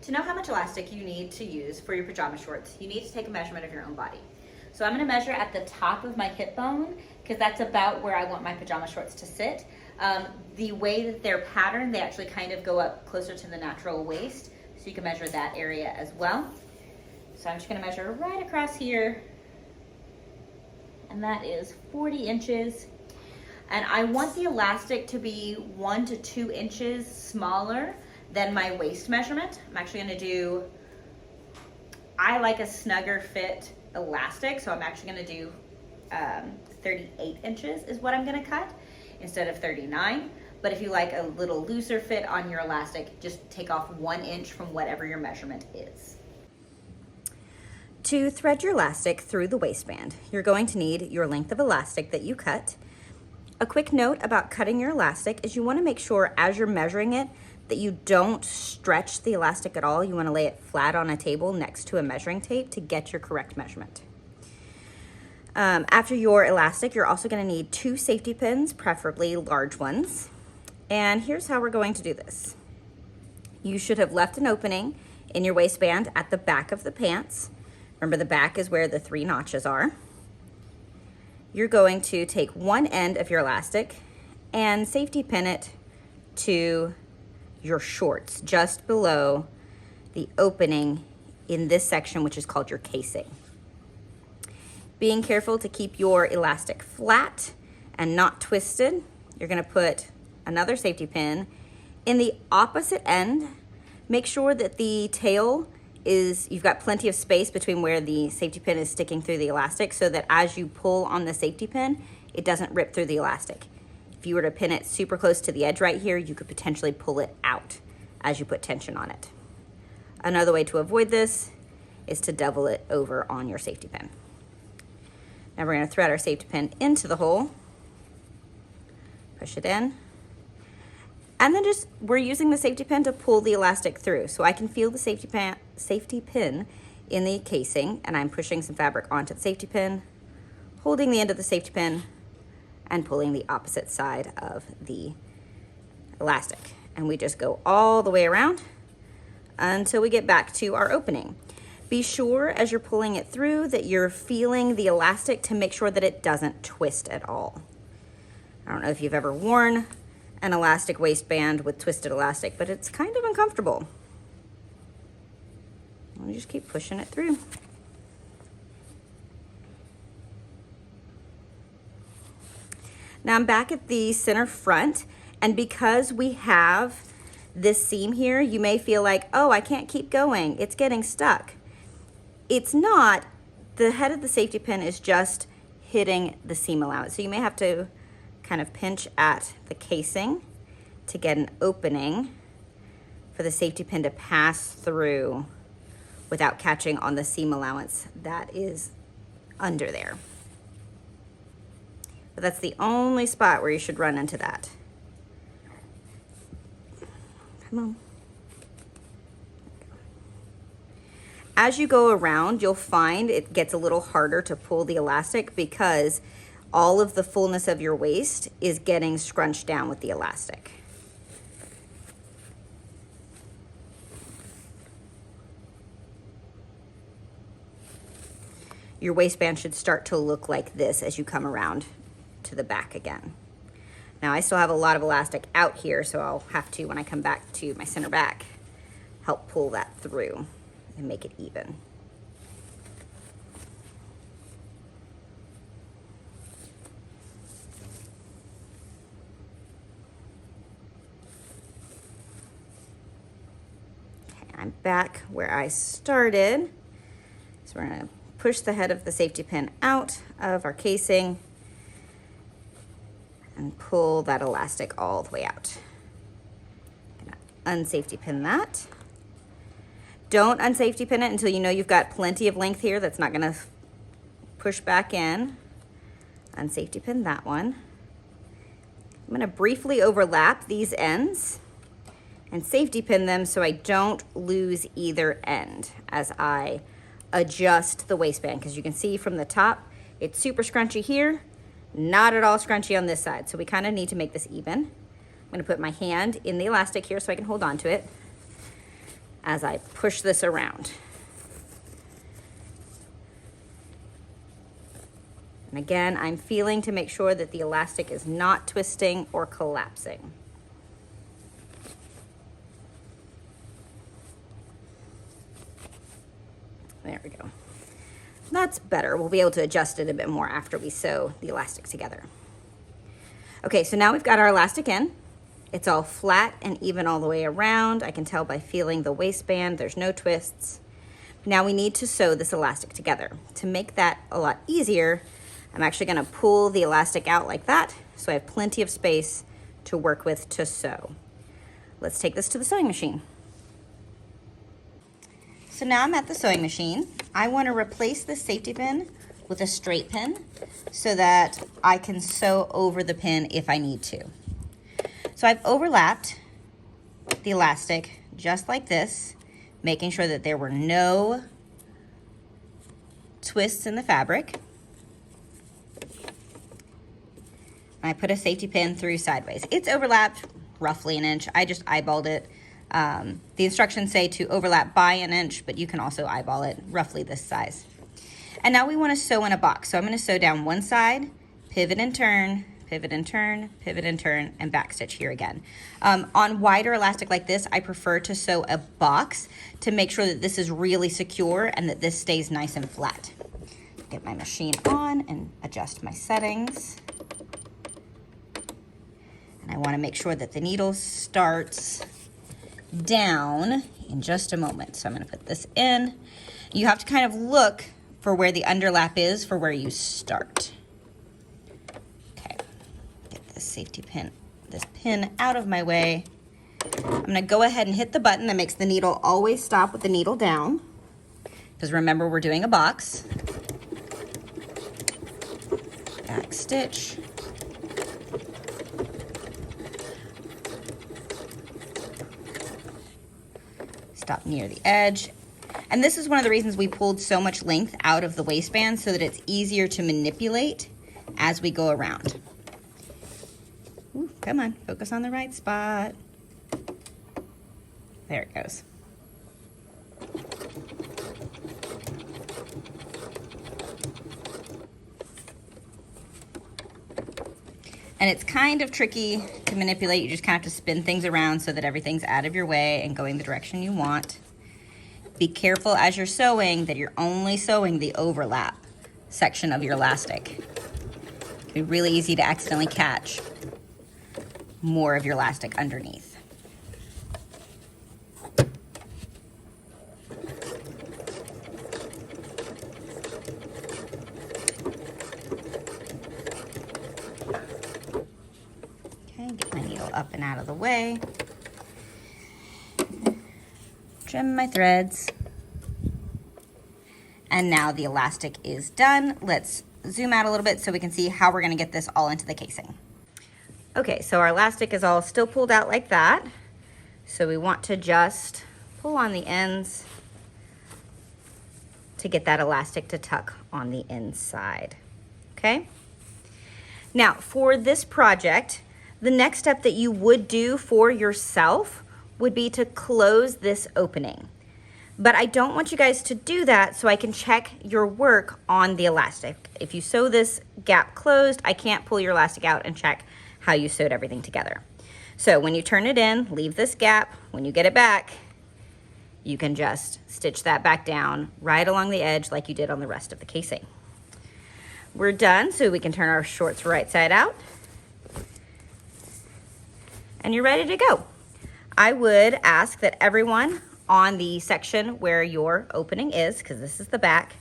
To know how much elastic you need to use for your pajama shorts, you need to take a measurement of your own body. So I'm gonna measure at the top of my hip bone because that's about where I want my pajama shorts to sit. The way that they're patterned, they actually kind of go up closer to the natural waist, so you can measure that area as well. So I'm just gonna measure right across here, and that is 40 inches. And I want the elastic to be 1 to 2 inches smaller than my waist measurement. I'm actually gonna do, I like a snugger fit elastic, so I'm actually gonna do 38 inches is what I'm gonna cut instead of 39. But if you like a little looser fit on your elastic, just take off 1 inch from whatever your measurement is. To thread your elastic through the waistband, you're going to need your length of elastic that you cut. A quick note about cutting your elastic is you want to make sure as you're measuring it that you don't stretch the elastic at all. You want to lay it flat on a table next to a measuring tape to get your correct measurement. After your elastic, you're also going to need 2 safety pins, preferably large ones. And here's how we're going to do this. You should have left an opening in your waistband at the back of the pants. Remember, the back is where the 3 notches are. You're going to take one end of your elastic and safety pin it to your shorts just below the opening in this section, which is called your casing. Being careful to keep your elastic flat and not twisted, you're gonna put another safety pin in the opposite end. Make sure that the tail is, you've got plenty of space between where the safety pin is sticking through the elastic so that as you pull on the safety pin, it doesn't rip through the elastic. If you were to pin it super close to the edge right here, you could potentially pull it out as you put tension on it. Another way to avoid this is to double it over on your safety pin. Now we're going to thread our safety pin into the hole, push it in, and then we're using the safety pin to pull the elastic through. So I can feel the safety pin in the casing, and I'm pushing some fabric onto the safety pin, holding the end of the safety pin, and pulling the opposite side of the elastic. And we just go all the way around until we get back to our opening. Be sure as you're pulling it through that you're feeling the elastic to make sure that it doesn't twist at all. I don't know if you've ever worn an elastic waistband with twisted elastic, but it's kind of uncomfortable. We just keep pushing it through. Now I'm back at the center front, and because we have this seam here, you may feel like, oh, I can't keep going, it's getting stuck. It's not. The head of the safety pin is just hitting the seam allowance. So you may have to kind of pinch at the casing to get an opening for the safety pin to pass through without catching on the seam allowance that is under there. But that's the only spot where you should run into that. Come on. As you go around, you'll find it gets a little harder to pull the elastic because all of the fullness of your waist is getting scrunched down with the elastic. Your waistband should start to look like this as you come around to the back again. Now I still have a lot of elastic out here, so I'll have to, when I come back to my center back, help pull that through and make it even. Okay, I'm back where I started. So we're gonna push the head of the safety pin out of our casing and pull that elastic all the way out. Unsafety pin that. Don't unsafety pin it until you know you've got plenty of length here that's not gonna push back in. Unsafety pin that one. I'm gonna briefly overlap these ends and safety pin them so I don't lose either end as I adjust the waistband, because you can see from the top, it's super scrunchy here, not at all scrunchy on this side. So we kind of need to make this even. I'm gonna put my hand in the elastic here so I can hold on to it. as I push this around. And again, I'm feeling to make sure that the elastic is not twisting or collapsing. There we go. That's better. We'll be able to adjust it a bit more after we sew the elastic together. Okay, so now we've got our elastic in. It's all flat and even all the way around. I can tell by feeling the waistband, there's no twists. Now we need to sew this elastic together. To make that a lot easier, I'm actually gonna pull the elastic out like that, so I have plenty of space to work with to sew. Let's take this to the sewing machine. So now I'm at the sewing machine. I want to replace the safety pin with a straight pin so that I can sew over the pin if I need to. So I've overlapped the elastic just like this, making sure that there were no twists in the fabric. I put a safety pin through sideways. It's overlapped roughly an inch. I just eyeballed it. The instructions say to overlap by an inch, but you can also eyeball it roughly this size. And now we want to sew in a box. So I'm going to sew down one side, pivot and turn, pivot and turn, pivot and turn, and back stitch here again. On wider elastic like this, I prefer to sew a box to make sure that this is really secure and that this stays nice and flat. Get my machine on and adjust my settings. And I want to make sure that the needle starts down in just a moment. So I'm going to put this in. You have to kind of look for where the underlap is for where you start. Okay, get this safety pin, this pin out of my way. I'm going to go ahead and hit the button that makes the needle always stop with the needle down, because remember we're doing a box. Back stitch. Stop near the edge. And this is one of the reasons we pulled so much length out of the waistband, so that it's easier to manipulate as we go around. Ooh, come on, focus on the right spot. There it goes. And it's kind of tricky to manipulate. You just kind of have to spin things around so that everything's out of your way and going the direction you want. Be careful as you're sewing that you're only sewing the overlap section of your elastic. It can be really easy to accidentally catch more of your elastic underneath. Get my needle up and out of the way. Trim my threads. And now the elastic is done. Let's zoom out a little bit so we can see how we're going to get this all into the casing. Okay, so our elastic is all still pulled out like that. So we want to just pull on the ends to get that elastic to tuck on the inside. Okay? Now, for this project, the next step that you would do for yourself would be to close this opening. But I don't want you guys to do that so I can check your work on the elastic. If you sew this gap closed, I can't pull your elastic out and check how you sewed everything together. So when you turn it in, leave this gap. When you get it back, you can just stitch that back down right along the edge like you did on the rest of the casing. We're done, so we can turn our shorts right side out. And you're ready to go. I would ask that everyone on the section where your opening is, because this is the back,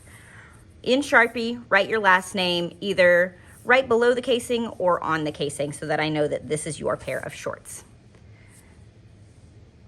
in Sharpie, write your last name either right below the casing or on the casing so that I know that this is your pair of shorts.